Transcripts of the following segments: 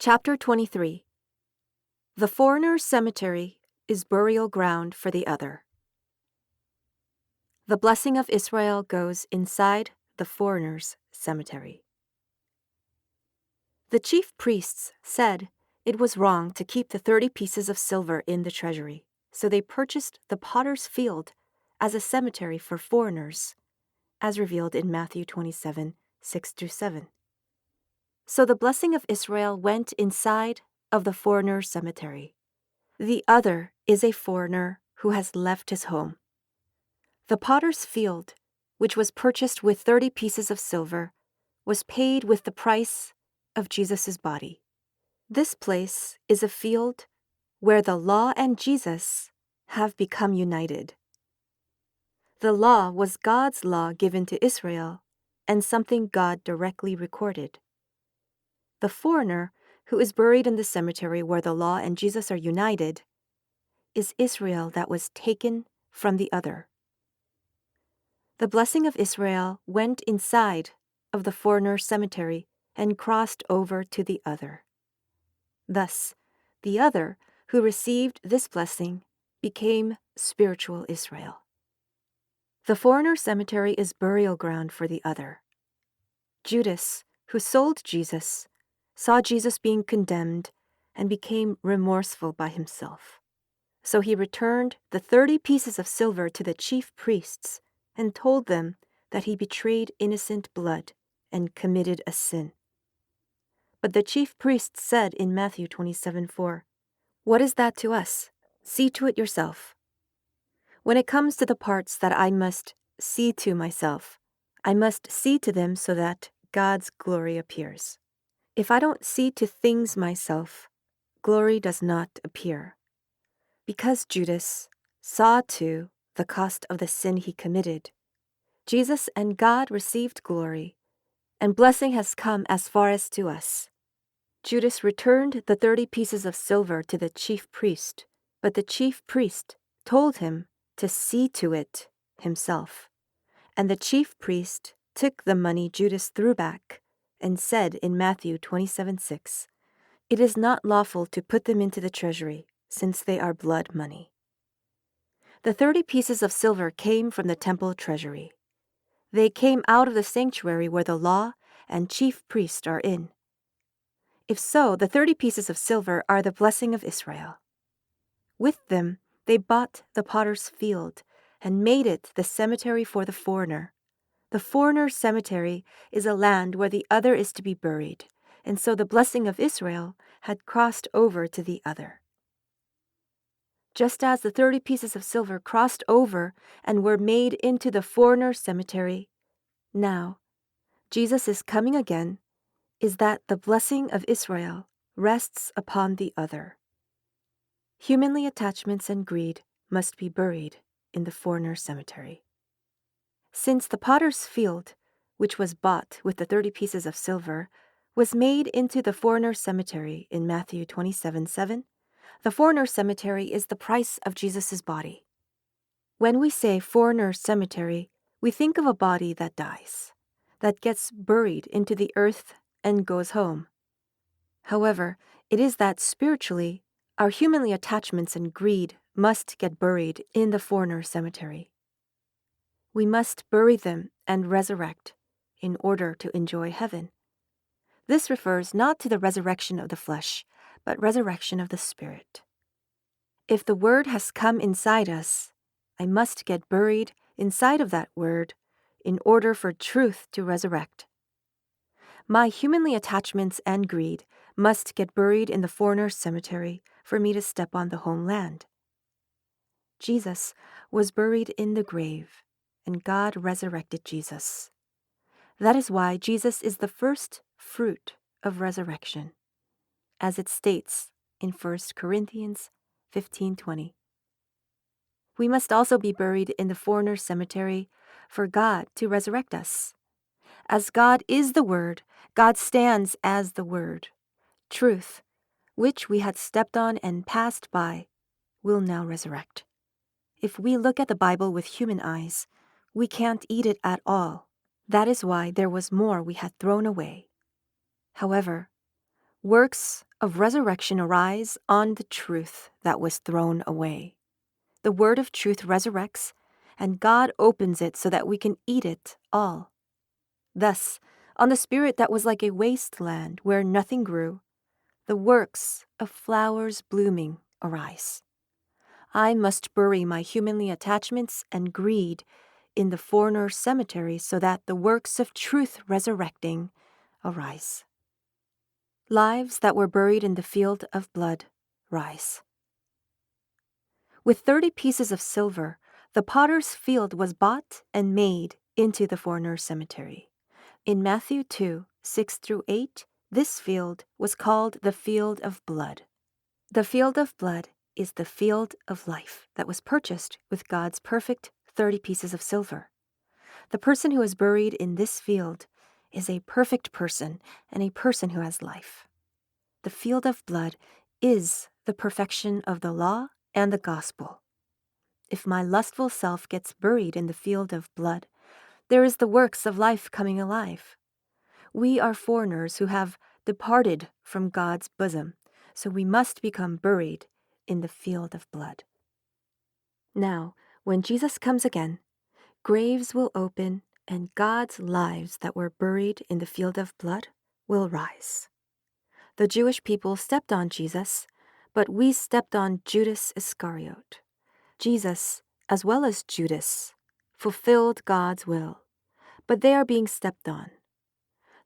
Chapter 23. The foreigner's cemetery is burial ground for the other. The blessing of Israel goes inside the foreigner's cemetery. The chief priests said it was wrong to keep the 30 pieces of silver in the treasury, so they purchased the potter's field as a cemetery for foreigners, as revealed in Matthew 27, 6-7. So the blessing of Israel went inside of the foreigner's cemetery. The other is a foreigner who has left his home. The potter's field, which was purchased with 30 pieces of silver, was paid with the price of Jesus' body. This place is a field where the law and Jesus have become united. The law was God's law given to Israel and something God directly recorded. The foreigner who is buried in the cemetery where the law and Jesus are united is Israel that was taken from the other. The blessing of Israel went inside of the foreigner's cemetery and crossed over to the other. Thus, the other who received this blessing became spiritual Israel. The foreigner's cemetery is burial ground for the other. Judas, who sold Jesus, saw Jesus being condemned and became remorseful by himself. So he returned the 30 pieces of silver to the chief priests and told them that he betrayed innocent blood and committed a sin. But the chief priests said in Matthew 27:4, "What is that to us? See to it yourself. When it comes to the parts that I must see to myself, I must see to them so that God's glory appears. If I don't see to things myself, glory does not appear." Because Judas saw to the cost of the sin he committed, Jesus and God received glory, and blessing has come as far as to us. Judas returned the 30 pieces of silver to the chief priest, but the chief priest told him to see to it himself. And the chief priest took the money Judas threw back and said in Matthew 27:6, "It is not lawful to put them into the treasury, since they are blood money." The 30 pieces of silver came from the temple treasury. They came out of the sanctuary where the law and chief priest are in. If so, the 30 pieces of silver are the blessing of Israel. With them, they bought the potter's field and made it the cemetery for the foreigner. The foreigner's cemetery is a land where the other is to be buried, and so the blessing of Israel had crossed over to the other. Just as the 30 pieces of silver crossed over and were made into the foreigner's cemetery, now, Jesus is coming again, is that the blessing of Israel rests upon the other. Humanly attachments and greed must be buried in the foreigner's cemetery. Since the potter's field, which was bought with the 30 pieces of silver, was made into the foreigner's cemetery in Matthew 27:7, the foreigner's cemetery is the price of Jesus' body. When we say foreigner's cemetery, we think of a body that dies, that gets buried into the earth and goes home. However, it is that spiritually, our humanly attachments and greed must get buried in the foreigner's cemetery. We must bury them and resurrect in order to enjoy heaven. This refers not to the resurrection of the flesh, but resurrection of the spirit. If the word has come inside us, I must get buried inside of that word in order for truth to resurrect. My humanly attachments and greed must get buried in the foreigner's cemetery for me to step on the homeland. Jesus was buried in the grave, and God resurrected Jesus. That is why Jesus is the first fruit of resurrection, as it states in 1 Corinthians 15:20. We must also be buried in the foreigner's cemetery for God to resurrect us. As God is the Word, God stands as the Word. Truth, which we had stepped on and passed by, will now resurrect. If we look at the Bible with human eyes, we can't eat it at all. That is why there was more we had thrown away. However, works of resurrection arise on the truth that was thrown away. The word of truth resurrects, and God opens it so that we can eat it all. Thus, on the spirit that was like a wasteland where nothing grew, the works of flowers blooming arise. I must bury my humanly attachments and greed in the foreigner cemetery so that the works of truth resurrecting arise. Lives that were buried in the field of blood rise. With 30 pieces of silver, the potter's field was bought and made into the foreigner cemetery. In Matthew 2, 6-8, this field was called the field of blood. The field of blood is the field of life that was purchased with God's perfect 30 pieces of silver. The person who is buried in this field is a perfect person and a person who has life. The field of blood is the perfection of the law and the gospel. If my lustful self gets buried in the field of blood, there is the works of life coming alive. We are foreigners who have departed from God's bosom, so we must become buried in the field of blood. Now, when Jesus comes again, graves will open and God's lives that were buried in the field of blood will rise. The Jewish people stepped on Jesus, but we stepped on Judas Iscariot. Jesus, as well as Judas, fulfilled God's will, but they are being stepped on.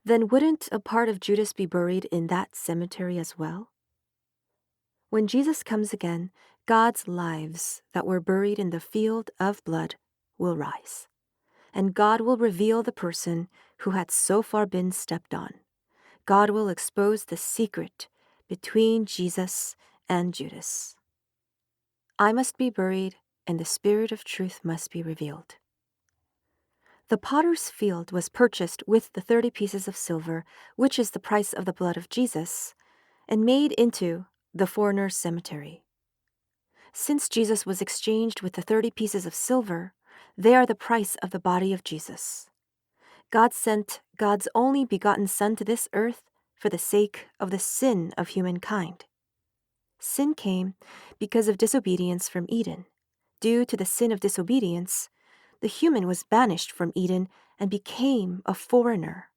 Then wouldn't a part of Judas be buried in that cemetery as well? When Jesus comes again, God's lives that were buried in the field of blood will rise, and God will reveal the person who had so far been stepped on. God will expose the secret between Jesus and Judas. I must be buried, and the spirit of truth must be revealed. The potter's field was purchased with the 30 pieces of silver, which is the price of the blood of Jesus, and made into the foreigner's cemetery. Since Jesus was exchanged with the 30 pieces of silver, they are the price of the body of Jesus. God sent God's only begotten Son to this earth for the sake of the sin of humankind. Sin came because of disobedience from Eden. Due to the sin of disobedience, the human was banished from Eden and became a foreigner.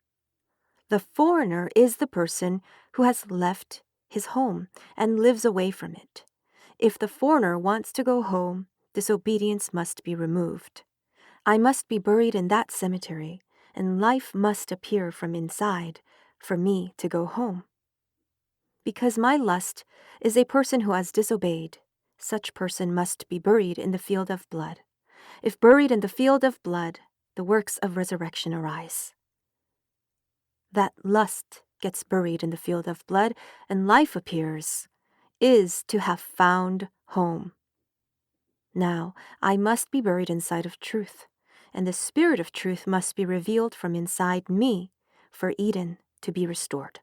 The foreigner is the person who has left his home and lives away from it. If the foreigner wants to go home, disobedience must be removed. I must be buried in that cemetery, and life must appear from inside for me to go home. Because my lust is a person who has disobeyed, such person must be buried in the field of blood. If buried in the field of blood, the works of resurrection arise. That lust gets buried in the field of blood and life appears, is to have found home. Now, I must be buried inside of truth, and the spirit of truth must be revealed from inside me for Eden to be restored.